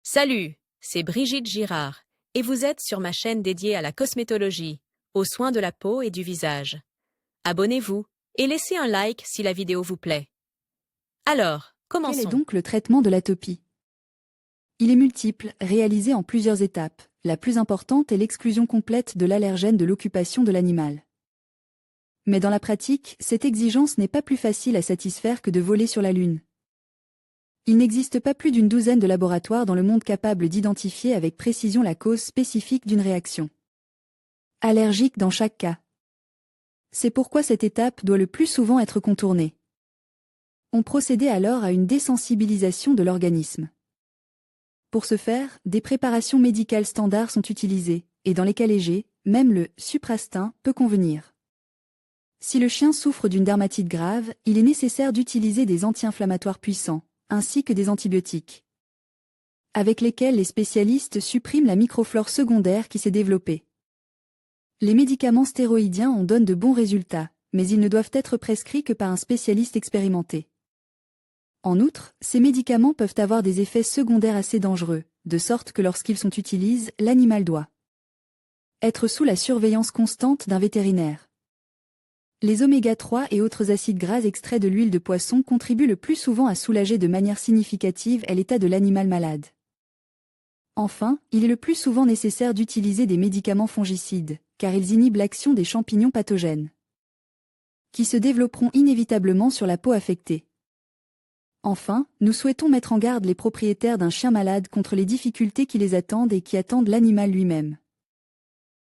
Salut, c'est Brigitte Girard, et vous êtes sur ma chaîne dédiée à la cosmétologie, aux soins de la peau et du visage. Abonnez-vous et laissez un like si la vidéo vous plaît. Alors, Quel est commençons. donc le traitement de l'atopie? Il est multiple, réalisé en plusieurs étapes. La plus importante est l'exclusion complète de l'allergène de l'occupation de l'animal. Mais dans la pratique, cette exigence n'est pas plus facile à satisfaire que de voler sur la Lune. Il n'existe pas plus d'une douzaine de laboratoires dans le monde capables d'identifier avec précision la cause spécifique d'une réaction allergique dans chaque cas. C'est pourquoi cette étape doit le plus souvent être contournée. On procédait alors à une désensibilisation de l'organisme. Pour ce faire, des préparations médicales standards sont utilisées, et dans les cas légers, même le suprastin peut convenir. Si le chien souffre d'une dermatite grave, il est nécessaire d'utiliser des anti-inflammatoires puissants, ainsi que des antibiotiques, avec lesquels les spécialistes suppriment la microflore secondaire qui s'est développée. Les médicaments stéroïdiens en donnent de bons résultats, mais ils ne doivent être prescrits que par un spécialiste expérimenté. En outre, ces médicaments peuvent avoir des effets secondaires assez dangereux, de sorte que lorsqu'ils sont utilisés, l'animal doit être sous la surveillance constante d'un vétérinaire. Les oméga 3 et autres acides gras extraits de l'huile de poisson contribuent le plus souvent à soulager de manière significative l'état de l'animal malade. Enfin, il est le plus souvent nécessaire d'utiliser des médicaments fongicides, car ils inhibent l'action des champignons pathogènes, qui se développeront inévitablement sur la peau affectée. Enfin, nous souhaitons mettre en garde les propriétaires d'un chien malade contre les difficultés qui les attendent et qui attendent l'animal lui-même.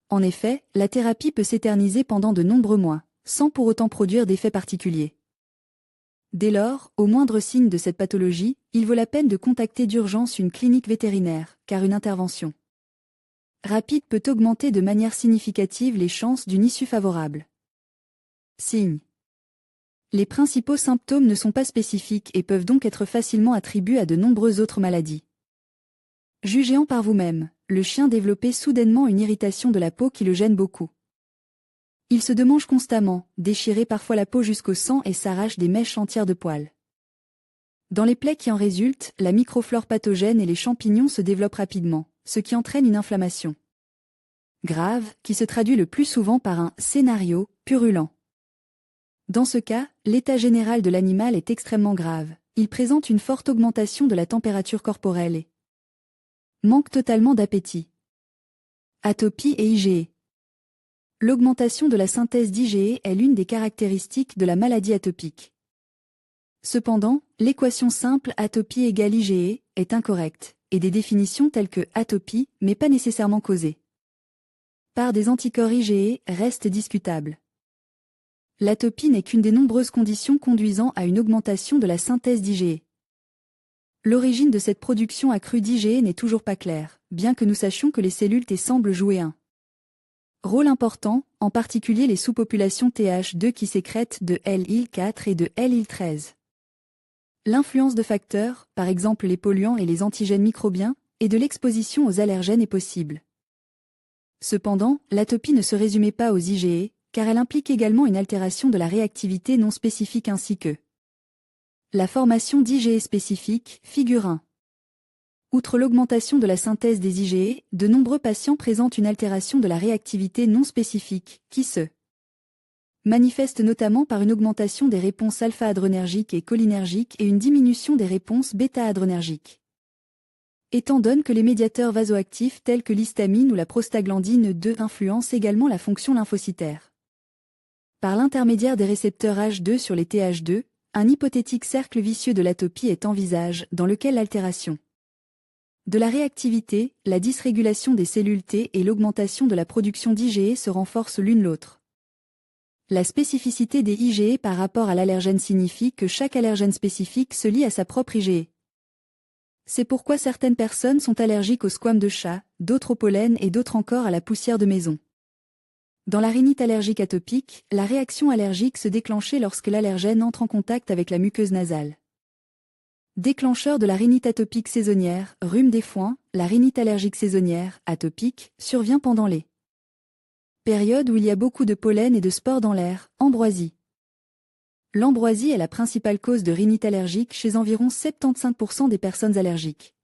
En effet, la thérapie peut s'éterniser pendant de nombreux mois, sans pour autant produire d'effets particuliers. Dès lors, au moindre signe de cette pathologie, il vaut la peine de contacter d'urgence une clinique vétérinaire, car une intervention rapide peut augmenter de manière significative les chances d'une issue favorable. Signes. Les principaux symptômes ne sont pas spécifiques et peuvent donc être facilement attribués à de nombreuses autres maladies. Jugez-en par vous-même, le chien développait soudainement une irritation de la peau qui le gêne beaucoup. Il se démange constamment, déchirait parfois la peau jusqu'au sang et s'arrache des mèches entières de poils. Dans les plaies qui en résultent, la microflore pathogène et les champignons se développent rapidement, ce qui entraîne une inflammation grave, qui se traduit le plus souvent par un scénario purulent. Dans ce cas, l'état général de l'animal est extrêmement grave, il présente une forte augmentation de la température corporelle et manque totalement d'appétit. Atopie et IgE. L'augmentation de la synthèse d'IgE est l'une des caractéristiques de la maladie atopique. Cependant, l'équation simple atopie égale IgE est incorrecte, et des définitions telles que atopie, mais pas nécessairement causée par des anticorps IgE restent discutables. L'atopie n'est qu'une des nombreuses conditions conduisant à une augmentation de la synthèse d'IgE. L'origine de cette production accrue d'IgE n'est toujours pas claire, bien que nous sachions que les cellules T semblent jouer un rôle important, en particulier les sous-populations Th2 qui sécrètent de Lil4 et de Lil13. L'influence de facteurs, par exemple les polluants et les antigènes microbiens, et de l'exposition aux allergènes est possible. Cependant, l'atopie ne se résumait pas aux IgE, car elle implique également une altération de la réactivité non spécifique ainsi que la formation d'IgE spécifiques, figure 1. Outre l'augmentation de la synthèse des IgE, de nombreux patients présentent une altération de la réactivité non spécifique, qui se manifeste notamment par une augmentation des réponses alpha-adrénergiques et cholinergiques et une diminution des réponses bêta-adrénergiques. Étant donné que les médiateurs vasoactifs tels que l'histamine ou la prostaglandine 2 influencent également la fonction lymphocytaire. Par l'intermédiaire des récepteurs H2 sur les Th2, un hypothétique cercle vicieux de l'atopie est envisagé dans lequel l'altération de la réactivité, la dysrégulation des cellules T et l'augmentation de la production d'IgE se renforcent l'une l'autre. La spécificité des IgE par rapport à l'allergène signifie que chaque allergène spécifique se lie à sa propre IgE. C'est pourquoi certaines personnes sont allergiques aux squames de chat, d'autres au pollen et d'autres encore à la poussière de maison. Dans la rhinite allergique atopique, la réaction allergique se déclenchait lorsque l'allergène entre en contact avec la muqueuse nasale. Déclencheur de la rhinite atopique saisonnière, rhume des foins, la rhinite allergique saisonnière, atopique, survient pendant les périodes où il y a beaucoup de pollen et de spores dans l'air, ambroisie. L'ambroisie est la principale cause de rhinite allergique chez environ 75% des personnes allergiques.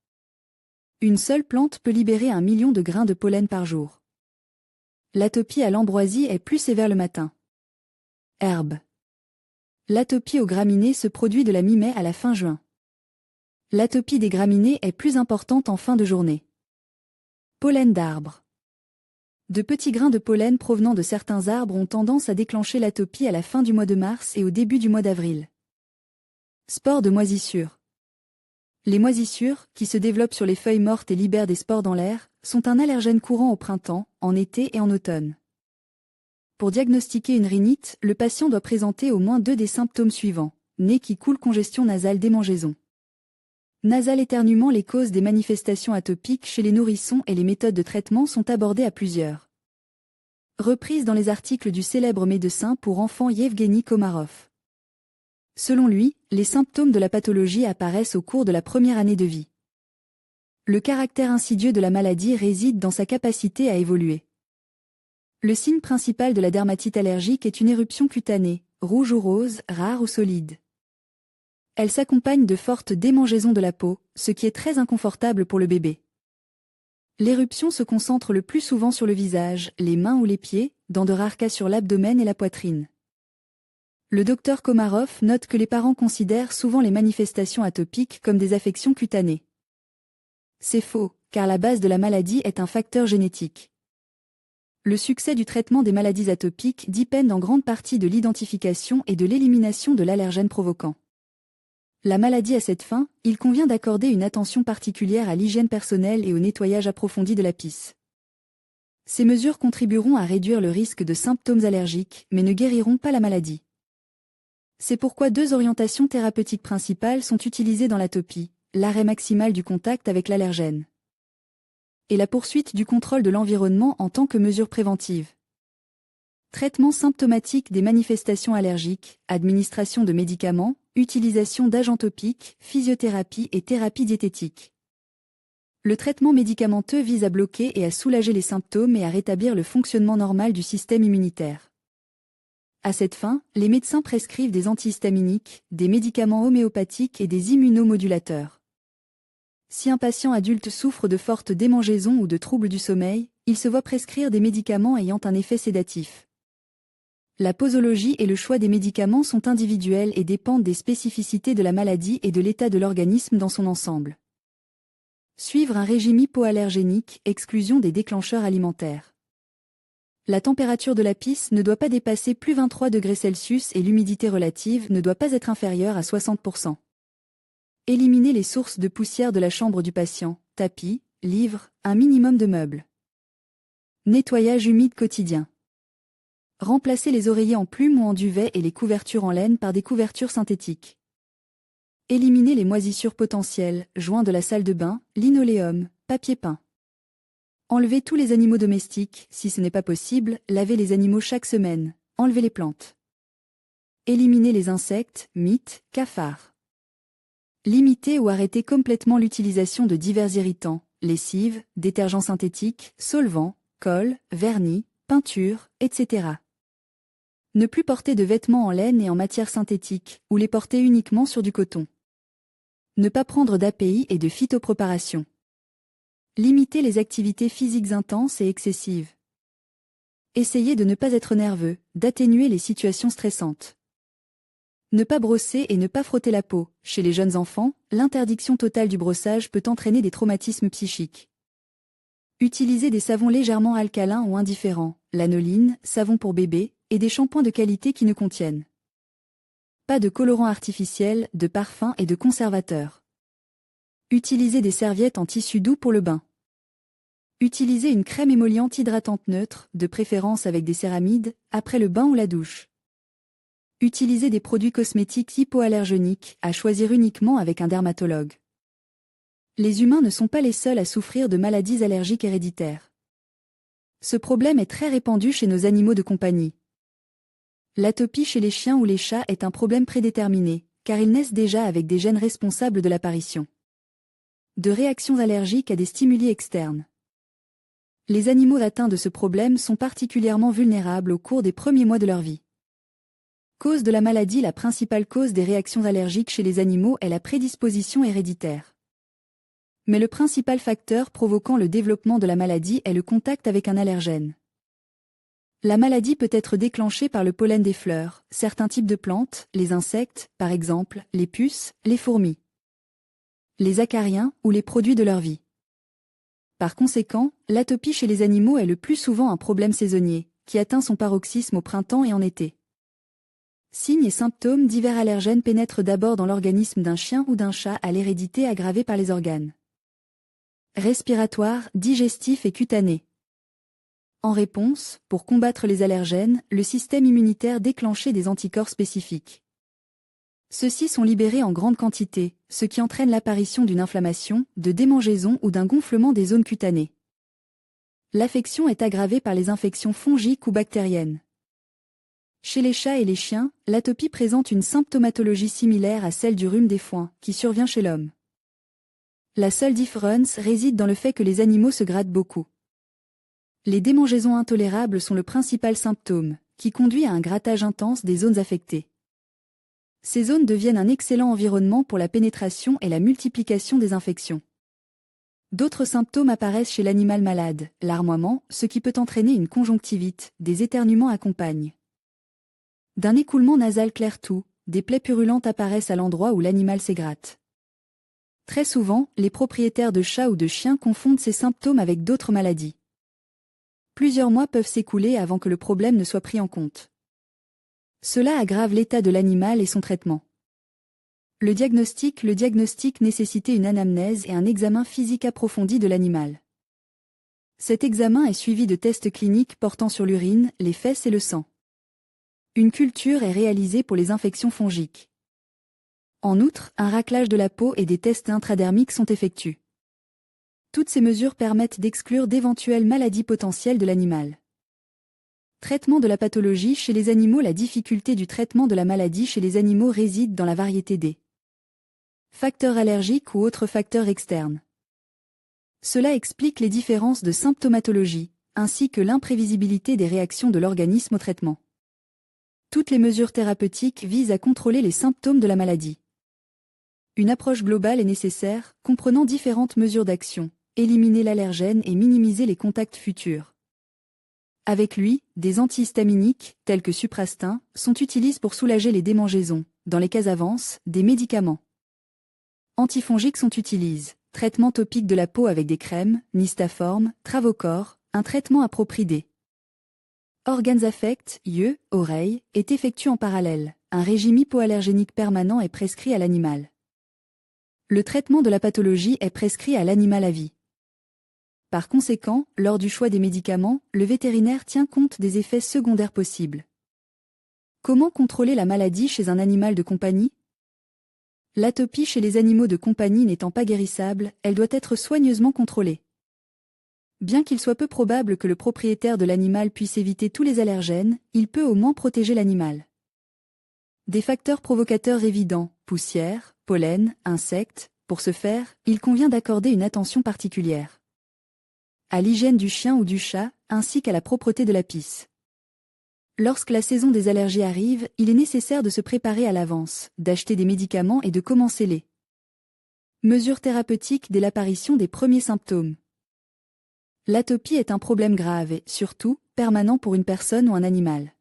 Une seule plante peut libérer 1 million de grains de pollen par jour. L'atopie à l'ambroisie est plus sévère le matin. Herbe. L'atopie aux graminées se produit de la mi-mai à la fin juin. L'atopie des graminées est plus importante en fin de journée. Pollen d'arbre. De petits grains de pollen provenant de certains arbres ont tendance à déclencher l'atopie à la fin du mois de mars et au début du mois d'avril. Spores de moisissure. Les moisissures, qui se développent sur les feuilles mortes et libèrent des spores dans l'air, sont un allergène courant au printemps, en été et en automne. Pour diagnostiquer une rhinite, le patient doit présenter au moins 2 des symptômes suivants: nez qui coule, congestion nasale, démangeaison nasale, éternuement. Les causes des manifestations atopiques chez les nourrissons et les méthodes de traitement sont abordées à plusieurs reprises dans les articles du célèbre médecin pour enfants Yevgeny Komarov. Selon lui, les symptômes de la pathologie apparaissent au cours de la première année de vie. Le caractère insidieux de la maladie réside dans sa capacité à évoluer. Le signe principal de la dermatite allergique est une éruption cutanée, rouge ou rose, rare ou solide. Elle s'accompagne de fortes démangeaisons de la peau, ce qui est très inconfortable pour le bébé. L'éruption se concentre le plus souvent sur le visage, les mains ou les pieds, dans de rares cas sur l'abdomen et la poitrine. Le docteur Komarov note que les parents considèrent souvent les manifestations atopiques comme des affections cutanées. C'est faux, car la base de la maladie est un facteur génétique. Le succès du traitement des maladies atopiques dépend en grande partie de l'identification et de l'élimination de l'allergène provoquant la maladie. À cette fin, il convient d'accorder une attention particulière à l'hygiène personnelle et au nettoyage approfondi de la pisse. Ces mesures contribueront à réduire le risque de symptômes allergiques, mais ne guériront pas la maladie. C'est pourquoi 2 orientations thérapeutiques principales sont utilisées dans l'atopie: l'arrêt maximal du contact avec l'allergène et la poursuite du contrôle de l'environnement en tant que mesure préventive. Traitement symptomatique des manifestations allergiques, administration de médicaments, utilisation d'agents topiques, physiothérapie et thérapie diététique. Le traitement médicamenteux vise à bloquer et à soulager les symptômes et à rétablir le fonctionnement normal du système immunitaire. À cette fin, les médecins prescrivent des antihistaminiques, des médicaments homéopathiques et des immunomodulateurs. Si un patient adulte souffre de fortes démangeaisons ou de troubles du sommeil, il se voit prescrire des médicaments ayant un effet sédatif. La posologie et le choix des médicaments sont individuels et dépendent des spécificités de la maladie et de l'état de l'organisme dans son ensemble. Suivre un régime hypoallergénique, exclusion des déclencheurs alimentaires. La température de la pisse ne doit pas dépasser plus 23 degrés Celsius et l'humidité relative ne doit pas être inférieure à 60%. Éliminer les sources de poussière de la chambre du patient, tapis, livres, un minimum de meubles. Nettoyage humide quotidien. Remplacer les oreillers en plumes ou en duvet et les couvertures en laine par des couvertures synthétiques. Éliminer les moisissures potentielles, joints de la salle de bain, linoléum, papier peint. Enlever tous les animaux domestiques, si ce n'est pas possible, laver les animaux chaque semaine, enlever les plantes. Éliminer les insectes, mites, cafards. Limiter ou arrêter complètement l'utilisation de divers irritants, lessive, détergents synthétiques, solvants, colle, vernis, peinture, etc. Ne plus porter de vêtements en laine et en matière synthétique, ou les porter uniquement sur du coton. Ne pas prendre d'API et de phytopréparation. Limiter les activités physiques intenses et excessives. Essayer de ne pas être nerveux, d'atténuer les situations stressantes. Ne pas brosser et ne pas frotter la peau. Chez les jeunes enfants, l'interdiction totale du brossage peut entraîner des traumatismes psychiques. Utiliser des savons légèrement alcalins ou indifférents, l'anoline, savon pour bébé, et des shampoings de qualité qui ne contiennent pas de colorants artificiels, de parfums et de conservateurs. Utiliser des serviettes en tissu doux pour le bain. Utiliser une crème émolliente hydratante neutre, de préférence avec des céramides, après le bain ou la douche. Utiliser des produits cosmétiques hypoallergéniques, à choisir uniquement avec un dermatologue. Les humains ne sont pas les seuls à souffrir de maladies allergiques héréditaires. Ce problème est très répandu chez nos animaux de compagnie. L'atopie chez les chiens ou les chats est un problème prédéterminé, car ils naissent déjà avec des gènes responsables de l'apparition de réactions allergiques à des stimuli externes. Les animaux atteints de ce problème sont particulièrement vulnérables au cours des premiers mois de leur vie. Cause de la maladie. La principale cause des réactions allergiques chez les animaux est la prédisposition héréditaire. Mais le principal facteur provoquant le développement de la maladie est le contact avec un allergène. La maladie peut être déclenchée par le pollen des fleurs, certains types de plantes, les insectes, par exemple, les puces, les fourmis, les acariens ou les produits de leur vie. Par conséquent, l'atopie chez les animaux est le plus souvent un problème saisonnier, qui atteint son paroxysme au printemps et en été. Signes et symptômes divers allergènes pénètrent d'abord dans l'organisme d'un chien ou d'un chat à l'hérédité aggravée par les organes respiratoires, digestifs et cutanés. En réponse, pour combattre les allergènes, le système immunitaire déclenchait des anticorps spécifiques. Ceux-ci sont libérés en grande quantité, ce qui entraîne l'apparition d'une inflammation, de démangeaisons ou d'un gonflement des zones cutanées. L'affection est aggravée par les infections fongiques ou bactériennes. Chez les chats et les chiens, l'atopie présente une symptomatologie similaire à celle du rhume des foins, qui survient chez l'homme. La seule différence réside dans le fait que les animaux se grattent beaucoup. Les démangeaisons intolérables sont le principal symptôme, qui conduit à un grattage intense des zones affectées. Ces zones deviennent un excellent environnement pour la pénétration et la multiplication des infections. D'autres symptômes apparaissent chez l'animal malade, larmoiement, ce qui peut entraîner une conjonctivite, des éternuements accompagnent d'un écoulement nasal clair-tout, des plaies purulentes apparaissent à l'endroit où l'animal s'égratte. Très souvent, les propriétaires de chats ou de chiens confondent ces symptômes avec d'autres maladies. Plusieurs mois peuvent s'écouler avant que le problème ne soit pris en compte. Cela aggrave l'état de l'animal et son traitement. Le diagnostic nécessitait une anamnèse et un examen physique approfondi de l'animal. Cet examen est suivi de tests cliniques portant sur l'urine, les fesses et le sang. Une culture est réalisée pour les infections fongiques. En outre, un raclage de la peau et des tests intradermiques sont effectués. Toutes ces mesures permettent d'exclure d'éventuelles maladies potentielles de l'animal. Traitement de la pathologie chez les animaux. La difficulté du traitement de la maladie chez les animaux réside dans la variété des facteurs allergiques ou autres facteurs externes. Cela explique les différences de symptomatologie, ainsi que l'imprévisibilité des réactions de l'organisme au traitement. Toutes les mesures thérapeutiques visent à contrôler les symptômes de la maladie. Une approche globale est nécessaire, comprenant différentes mesures d'action, éliminer l'allergène et minimiser les contacts futurs. Avec lui, des antihistaminiques, tels que Suprastin, sont utilisés pour soulager les démangeaisons. Dans les cas avancés, des médicaments antifongiques sont utilisés. Traitement topique de la peau avec des crèmes, Nistaform, Travacor, un traitement approprié des organes affectés, yeux, oreilles, est effectué en parallèle. Un régime hypoallergénique permanent est prescrit à l'animal. Le traitement de la pathologie est prescrit à l'animal à vie. Par conséquent, lors du choix des médicaments, le vétérinaire tient compte des effets secondaires possibles. Comment contrôler la maladie chez un animal de compagnie? L'atopie chez les animaux de compagnie n'étant pas guérissable, elle doit être soigneusement contrôlée. Bien qu'il soit peu probable que le propriétaire de l'animal puisse éviter tous les allergènes, il peut au moins protéger l'animal. Des facteurs provocateurs évidents, poussière, pollen, insectes. Pour ce faire, il convient d'accorder une attention particulière à l'hygiène du chien ou du chat, ainsi qu'à la propreté de la pisse. Lorsque la saison des allergies arrive, il est nécessaire de se préparer à l'avance, d'acheter des médicaments et de commencer les mesures thérapeutiques dès l'apparition des premiers symptômes. L'atopie est un problème grave et, surtout, permanent pour une personne ou un animal.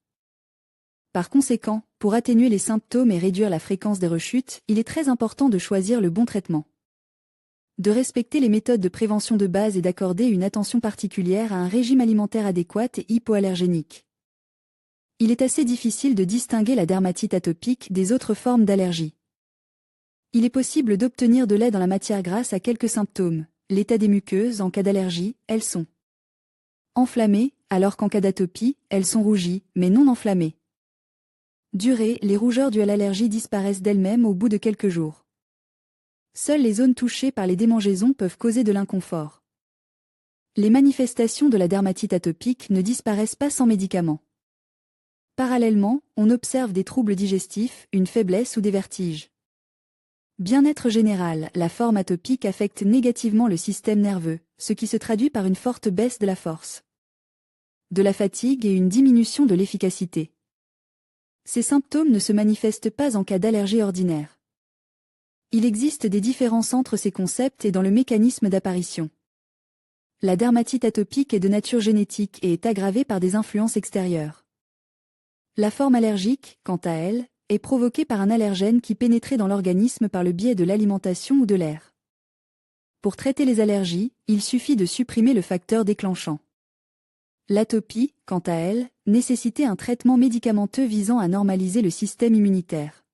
Par conséquent, pour atténuer les symptômes et réduire la fréquence des rechutes, il est très important de choisir le bon traitement, de respecter les méthodes de prévention de base et d'accorder une attention particulière à un régime alimentaire adéquat et hypoallergénique. Il est assez difficile de distinguer la dermatite atopique des autres formes d'allergie. Il est possible d'obtenir de l'aide en la matière grâce à quelques symptômes. L'état des muqueuses en cas d'allergie, elles sont enflammées, alors qu'en cas d'atopie, elles sont rougies, mais non enflammées. Durée, les rougeurs dues à l'allergie disparaissent d'elles-mêmes au bout de quelques jours. Seules les zones touchées par les démangeaisons peuvent causer de l'inconfort. Les manifestations de la dermatite atopique ne disparaissent pas sans médicaments. Parallèlement, on observe des troubles digestifs, une faiblesse ou des vertiges. Bien-être général, la forme atopique affecte négativement le système nerveux, ce qui se traduit par une forte baisse de la force, de la fatigue et une diminution de l'efficacité. Ces symptômes ne se manifestent pas en cas d'allergie ordinaire. Il existe des différences entre ces concepts et dans le mécanisme d'apparition. La dermatite atopique est de nature génétique et est aggravée par des influences extérieures. La forme allergique, quant à elle, est provoquée par un allergène qui pénétrait dans l'organisme par le biais de l'alimentation ou de l'air. Pour traiter les allergies, il suffit de supprimer le facteur déclenchant. L'atopie, quant à elle, nécessitait un traitement médicamenteux visant à normaliser le système immunitaire.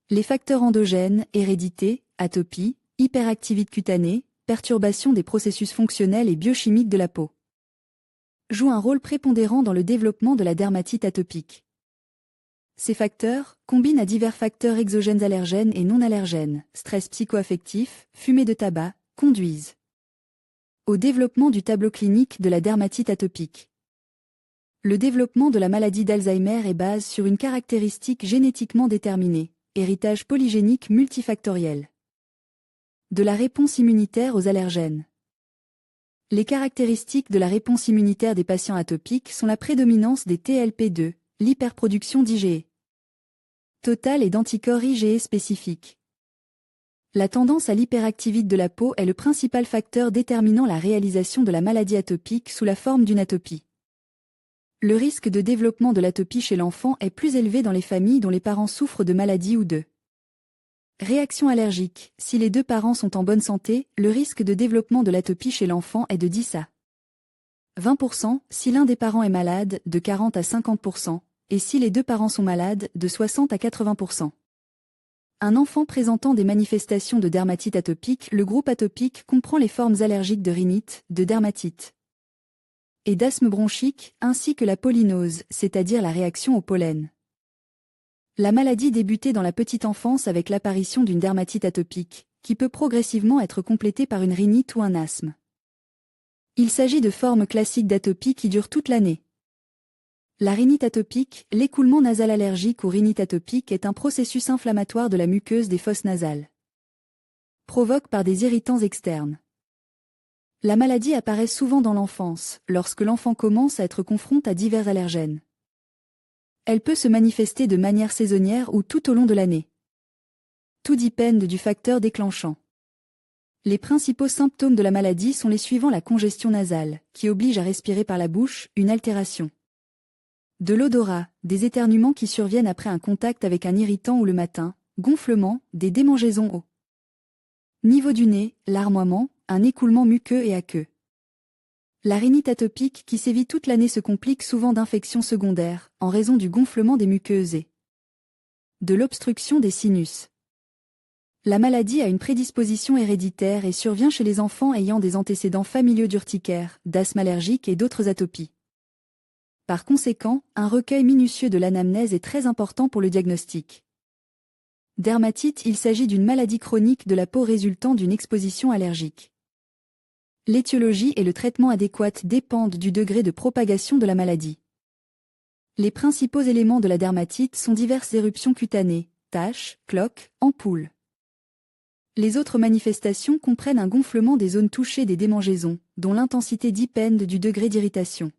Les facteurs endogènes, hérédité, atopie, hyperactivité cutanée, perturbation des processus fonctionnels et biochimiques de la peau, jouent un rôle prépondérant dans le développement de la dermatite atopique. Ces facteurs, combinent à divers facteurs exogènes allergènes et non allergènes, stress psychoaffectif, fumée de tabac, conduisent au développement du tableau clinique de la dermatite atopique. Le développement de la maladie d'Alzheimer est basé sur une caractéristique génétiquement déterminée, héritage polygénique multifactoriel, de la réponse immunitaire aux allergènes. Les caractéristiques de la réponse immunitaire des patients atopiques sont la prédominance des TLP2, l'hyperproduction d'IgE totale et d'anticorps IgE spécifiques. La tendance à l'hyperactivité de la peau est le principal facteur déterminant la réalisation de la maladie atopique sous la forme d'une atopie. Le risque de développement de l'atopie chez l'enfant est plus élevé dans les familles dont les parents souffrent de maladies ou de réaction allergique. Si les deux parents sont en bonne santé, le risque de développement de l'atopie chez l'enfant est de 10 à 20%, si l'un des parents est malade, de 40 à 50%, et si les deux parents sont malades, de 60 à 80%. Un enfant présentant des manifestations de dermatite atopique, le groupe atopique comprend les formes allergiques de rhinite, de dermatite et d'asthme bronchique, ainsi que la pollinose, c'est-à-dire la réaction au pollen. La maladie débutait dans la petite enfance avec l'apparition d'une dermatite atopique, qui peut progressivement être complétée par une rhinite ou un asthme. Il s'agit de formes classiques d'atopie qui durent toute l'année. La rhinite atopique, l'écoulement nasal allergique ou rhinite atopique est un processus inflammatoire de la muqueuse des fosses nasales, provoqué par des irritants externes. La maladie apparaît souvent dans l'enfance, lorsque l'enfant commence à être confronté à divers allergènes. Elle peut se manifester de manière saisonnière ou tout au long de l'année. Tout dépend du facteur déclenchant. Les principaux symptômes de la maladie sont les suivants: la congestion nasale, qui oblige à respirer par la bouche, une altération de l'odorat, des éternuements qui surviennent après un contact avec un irritant ou le matin, gonflement, des démangeaisons au niveau du nez, larmoiement, un écoulement muqueux et aqueux. La rhinite atopique qui sévit toute l'année se complique souvent d'infections secondaires, en raison du gonflement des muqueuses et de l'obstruction des sinus. La maladie a une prédisposition héréditaire et survient chez les enfants ayant des antécédents familiaux d'urticaire, d'asthme allergique et d'autres atopies. Par conséquent, un recueil minutieux de l'anamnèse est très important pour le diagnostic. Dermatite, il s'agit d'une maladie chronique de la peau résultant d'une exposition allergique. L'étiologie et le traitement adéquat dépendent du degré de propagation de la maladie. Les principaux éléments de la dermatite sont diverses éruptions cutanées, taches, cloques, ampoules. Les autres manifestations comprennent un gonflement des zones touchées, des démangeaisons, dont l'intensité dépend du degré d'irritation.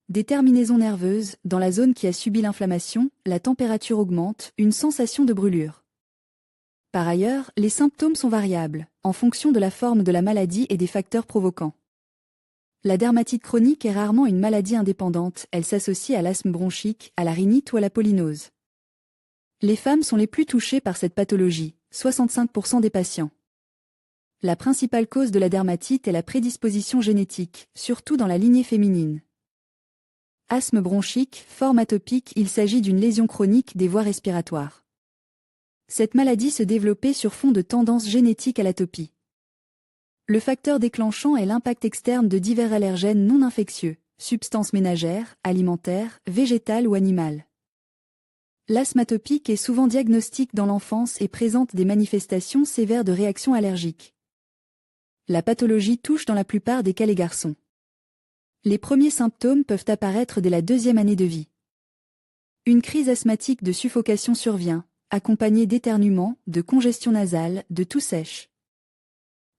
Des terminaisons nerveuses, dans la zone qui a subi l'inflammation, la température augmente, une sensation de brûlure. Par ailleurs, les symptômes sont variables, en fonction de la forme de la maladie et des facteurs provoquants. La dermatite chronique est rarement une maladie indépendante, elle s'associe à l'asthme bronchique, à la rhinite ou à la pollinose. Les femmes sont les plus touchées par cette pathologie, 65% des patients. La principale cause de la dermatite est la prédisposition génétique, surtout dans la lignée féminine. Asthme bronchique, forme atopique, il s'agit d'une lésion chronique des voies respiratoires. Cette maladie se développait sur fond de tendance génétique à l'atopie. Le facteur déclenchant est l'impact externe de divers allergènes non infectieux, substances ménagères, alimentaires, végétales ou animales. L'asthme atopique est souvent diagnostique dans l'enfance et présente des manifestations sévères de réactions allergiques. La pathologie touche dans la plupart des cas les garçons. Les premiers symptômes peuvent apparaître dès la 2e année de vie. Une crise asthmatique de suffocation survient, accompagnée d'éternuements, de congestion nasale, de toux sèche.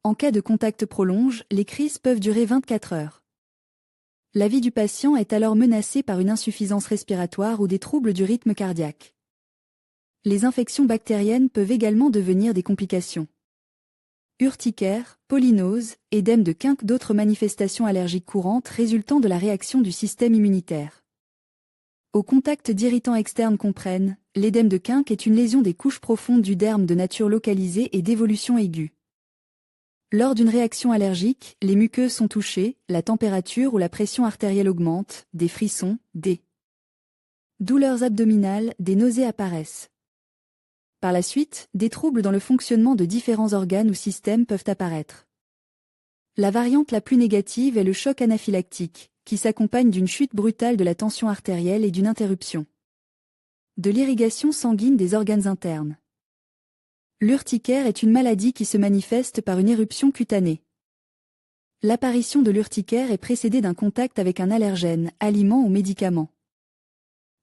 En cas de contact prolongé, les crises peuvent durer 24 heures. La vie du patient est alors menacée par une insuffisance respiratoire ou des troubles du rythme cardiaque. Les infections bactériennes peuvent également devenir des complications. Urticaire, polynose, édème de quinque, d'autres manifestations allergiques courantes résultant de la réaction du système immunitaire. Au contact d'irritants externes comprennent, l'édème de quinque est une lésion des couches profondes du derme de nature localisée et d'évolution aiguë. Lors d'une réaction allergique, les muqueuses sont touchées, la température ou la pression artérielle augmente, des frissons, des douleurs abdominales, des nausées apparaissent. Par la suite, des troubles dans le fonctionnement de différents organes ou systèmes peuvent apparaître. La variante la plus négative est le choc anaphylactique, qui s'accompagne d'une chute brutale de la tension artérielle et d'une interruption de l'irrigation sanguine des organes internes. L'urticaire est une maladie qui se manifeste par une éruption cutanée. L'apparition de l'urticaire est précédée d'un contact avec un allergène, aliment ou médicament.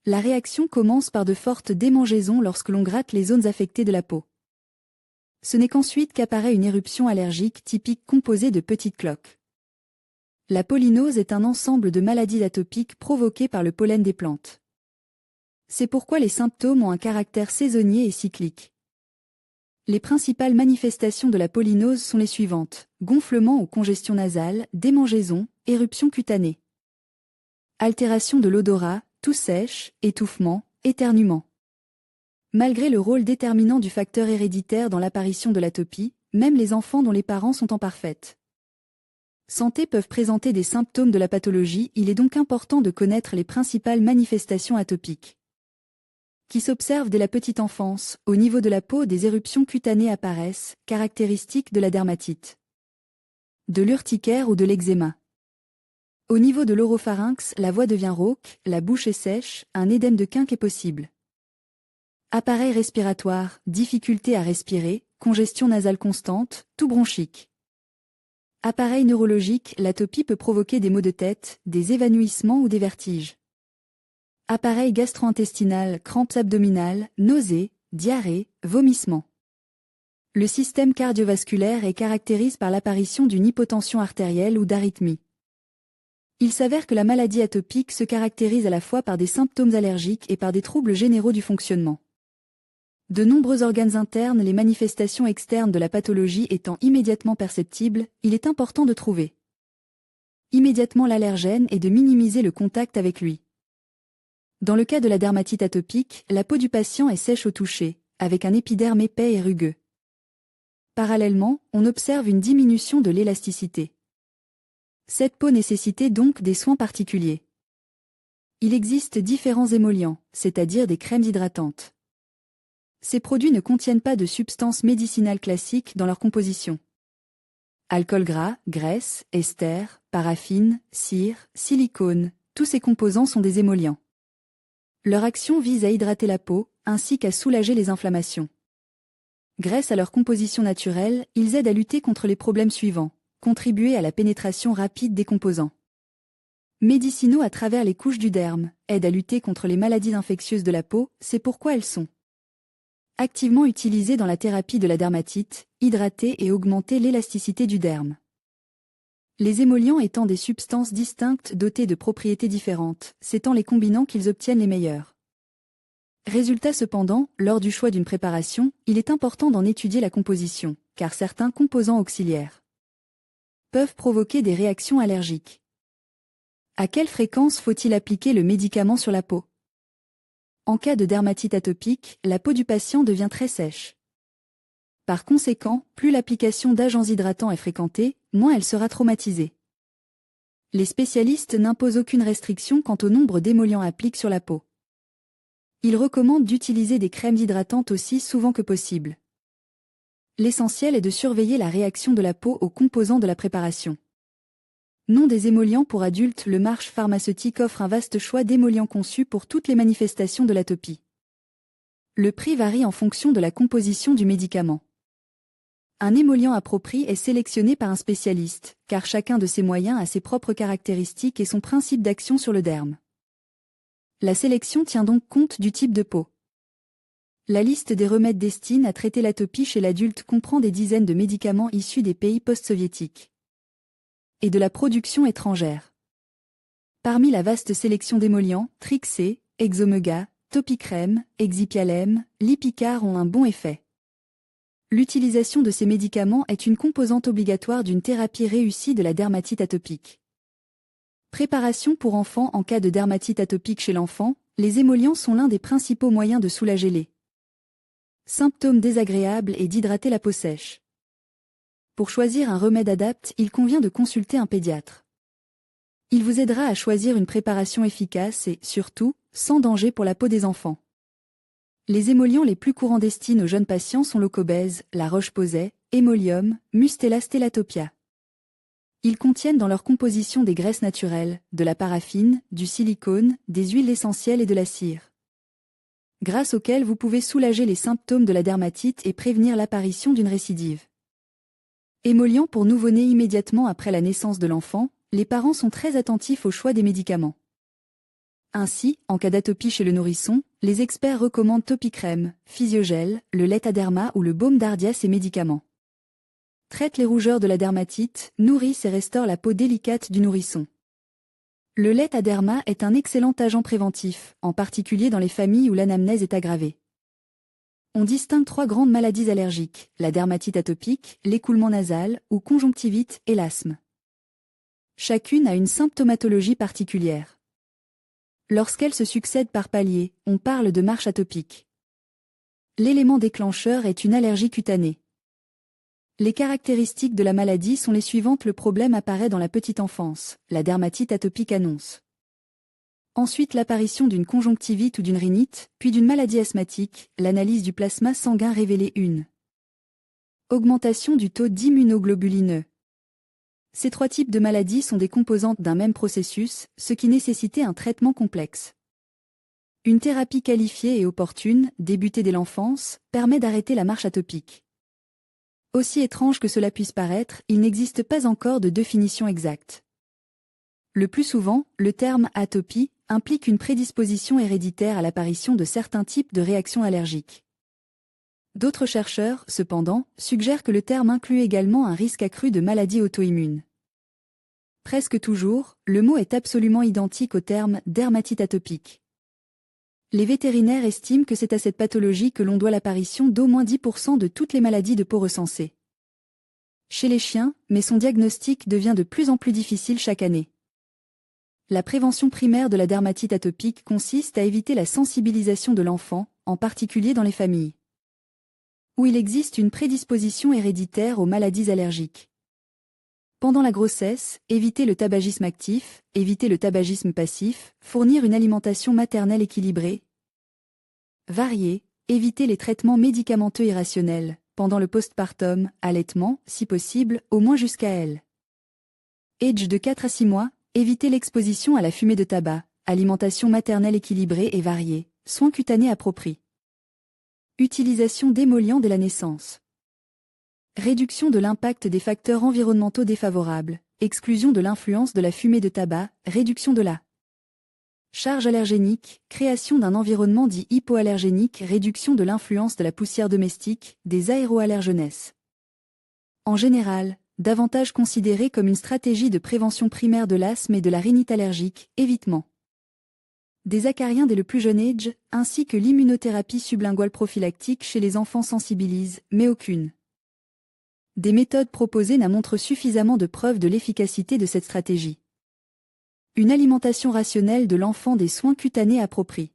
La réaction commence par de fortes démangeaisons lorsque l'on gratte les zones affectées de la peau. Ce n'est qu'ensuite qu'apparaît une éruption allergique typique composée de petites cloques. La polynose est un ensemble de maladies atopiques provoquées par le pollen des plantes. C'est pourquoi les symptômes ont un caractère saisonnier et cyclique. Les principales manifestations de la polynose sont les suivantes: gonflement ou congestion nasale, démangeaison, éruption cutanée. Altération de l'odorat, toux sèche, étouffement, éternuement. Malgré le rôle déterminant du facteur héréditaire dans l'apparition de l'atopie, même les enfants dont les parents sont en parfaite santé peuvent présenter des symptômes de la pathologie. Il est donc important de connaître les principales manifestations atopiques qui s'observent dès la petite enfance. Au niveau de la peau, des éruptions cutanées apparaissent, caractéristiques de la dermatite, de l'urticaire ou de l'eczéma. Au niveau de l'oropharynx, la voix devient rauque, la bouche est sèche, un édème de quinque est possible. Appareil respiratoire, difficulté à respirer, congestion nasale constante, toux bronchique. Appareil neurologique, l'atopie peut provoquer des maux de tête, des évanouissements ou des vertiges. Appareil gastro-intestinal, crampes abdominales, nausées, diarrhée, vomissements. Le système cardiovasculaire est caractérisé par l'apparition d'une hypotension artérielle ou d'arythmie. Il s'avère que la maladie atopique se caractérise à la fois par des symptômes allergiques et par des troubles généraux du fonctionnement de nombreux organes internes. Les manifestations externes de la pathologie étant immédiatement perceptibles, il est important de trouver immédiatement l'allergène et de minimiser le contact avec lui. Dans le cas de la dermatite atopique, la peau du patient est sèche au toucher, avec un épiderme épais et rugueux. Parallèlement, on observe une diminution de l'élasticité. Cette peau nécessitait donc des soins particuliers. Il existe différents émollients, c'est-à-dire des crèmes hydratantes. Ces produits ne contiennent pas de substances médicinales classiques dans leur composition. Alcool gras, graisse, ester, paraffine, cire, silicone, tous ces composants sont des émollients. Leur action vise à hydrater la peau, ainsi qu'à soulager les inflammations. Grâce à leur composition naturelle, ils aident à lutter contre les problèmes suivants: contribuer à la pénétration rapide des composants médicinaux à travers les couches du derme, aident à lutter contre les maladies infectieuses de la peau. C'est pourquoi elles sont activement utilisées dans la thérapie de la dermatite, hydrater et augmenter l'élasticité du derme. Les émollients étant des substances distinctes dotées de propriétés différentes, c'est en les combinant qu'ils obtiennent les meilleurs résultats. Cependant, lors du choix d'une préparation, il est important d'en étudier la composition, car certains composants auxiliaires peuvent provoquer des réactions allergiques. À quelle fréquence faut-il appliquer le médicament sur la peau? En cas de dermatite atopique, la peau du patient devient très sèche. Par conséquent, plus l'application d'agents hydratants est fréquentée, moins elle sera traumatisée. Les spécialistes n'imposent aucune restriction quant au nombre d'émollients appliqués sur la peau. Ils recommandent d'utiliser des crèmes hydratantes aussi souvent que possible. L'essentiel est de surveiller la réaction de la peau aux composants de la préparation. Nom des émollients pour adultes. Le marché pharmaceutique offre un vaste choix d'émollients conçus pour toutes les manifestations de l'atopie. Le prix varie en fonction de la composition du médicament. Un émollient approprié est sélectionné par un spécialiste, car chacun de ces moyens a ses propres caractéristiques et son principe d'action sur le derme. La sélection tient donc compte du type de peau. La liste des remèdes destinés à traiter l'atopie chez l'adulte comprend des dizaines de médicaments issus des pays post-soviétiques et de la production étrangère. Parmi la vaste sélection d'émollients, Trixé, Exomega, Topicrem, Exipialem, Lipicar ont un bon effet. L'utilisation de ces médicaments est une composante obligatoire d'une thérapie réussie de la dermatite atopique. Préparation pour enfants en cas de dermatite atopique chez l'enfant, les émollients sont l'un des principaux moyens de soulager les symptômes désagréables et d'hydrater la peau sèche. Pour choisir un remède adapté, il convient de consulter un pédiatre. Il vous aidera à choisir une préparation efficace et, surtout, sans danger pour la peau des enfants. Les émollients les plus courants destinés aux jeunes patients sont l'Ocobèse, la Roche-Posay, Emolium, Mustela stellatopia. Ils contiennent dans leur composition des graisses naturelles, de la paraffine, du silicone, des huiles essentielles et de la cire, grâce auxquelles vous pouvez soulager les symptômes de la dermatite et prévenir l'apparition d'une récidive. Émollient pour nouveau-né immédiatement après la naissance de l'enfant, les parents sont très attentifs au choix des médicaments. Ainsi, en cas d'atopie chez le nourrisson, les experts recommandent Topicrem, Physiogel, le Lait-Aderma ou le baume d'Ardia. Ces médicaments traitent les rougeurs de la dermatite, nourrissent et restaurent la peau délicate du nourrisson. Le Lait-Aderma est un excellent agent préventif, en particulier dans les familles où l'anamnèse est aggravée. On distingue 3 grandes maladies allergiques, la dermatite atopique, l'écoulement nasal ou conjonctivite et l'asthme. Chacune a une symptomatologie particulière. Lorsqu'elles se succèdent par paliers, on parle de marche atopique. L'élément déclencheur est une allergie cutanée. Les caractéristiques de la maladie sont les suivantes. Le problème apparaît dans la petite enfance, la dermatite atopique annonce. Ensuite l'apparition d'une conjonctivite ou d'une rhinite, puis d'une maladie asthmatique, l'analyse du plasma sanguin révélait une augmentation du taux d'immunoglobulineux. Ces 3 types de maladies sont des composantes d'un même processus, ce qui nécessitait un traitement complexe. Une thérapie qualifiée et opportune, débutée dès l'enfance, permet d'arrêter la marche atopique. Aussi étrange que cela puisse paraître, il n'existe pas encore de définition exacte. Le plus souvent, le terme atopie implique une prédisposition héréditaire à l'apparition de certains types de réactions allergiques. D'autres chercheurs, cependant, suggèrent que le terme inclut également un risque accru de maladies auto-immunes. Presque toujours, le mot est absolument identique au terme dermatite atopique. Les vétérinaires estiment que c'est à cette pathologie que l'on doit l'apparition d'au moins 10% de toutes les maladies de peau recensées chez les chiens, mais son diagnostic devient de plus en plus difficile chaque année. La prévention primaire de la dermatite atopique consiste à éviter la sensibilisation de l'enfant, en particulier dans les familles où il existe une prédisposition héréditaire aux maladies allergiques. Pendant la grossesse, éviter le tabagisme actif, éviter le tabagisme passif, fournir une alimentation maternelle équilibrée, variée, éviter les traitements médicamenteux irrationnels, pendant le postpartum, allaitement, si possible, au moins jusqu'à L. Age de 4 à 6 mois, éviter l'exposition à la fumée de tabac, alimentation maternelle équilibrée et variée, soins cutanés appropriés. Utilisation d'émollients dès la naissance. Réduction de l'impact des facteurs environnementaux défavorables, exclusion de l'influence de la fumée de tabac, réduction de la charge allergénique, création d'un environnement dit hypoallergénique, réduction de l'influence de la poussière domestique, des aéroallergenèses. En général, davantage considéré comme une stratégie de prévention primaire de l'asthme et de la rhinite allergique, évitement des acariens dès le plus jeune âge, ainsi que l'immunothérapie sublinguale prophylactique chez les enfants sensibilise, mais aucune des méthodes proposées n'a montré suffisamment de preuves de l'efficacité de cette stratégie. Une alimentation rationnelle de l'enfant, des soins cutanés appropriés.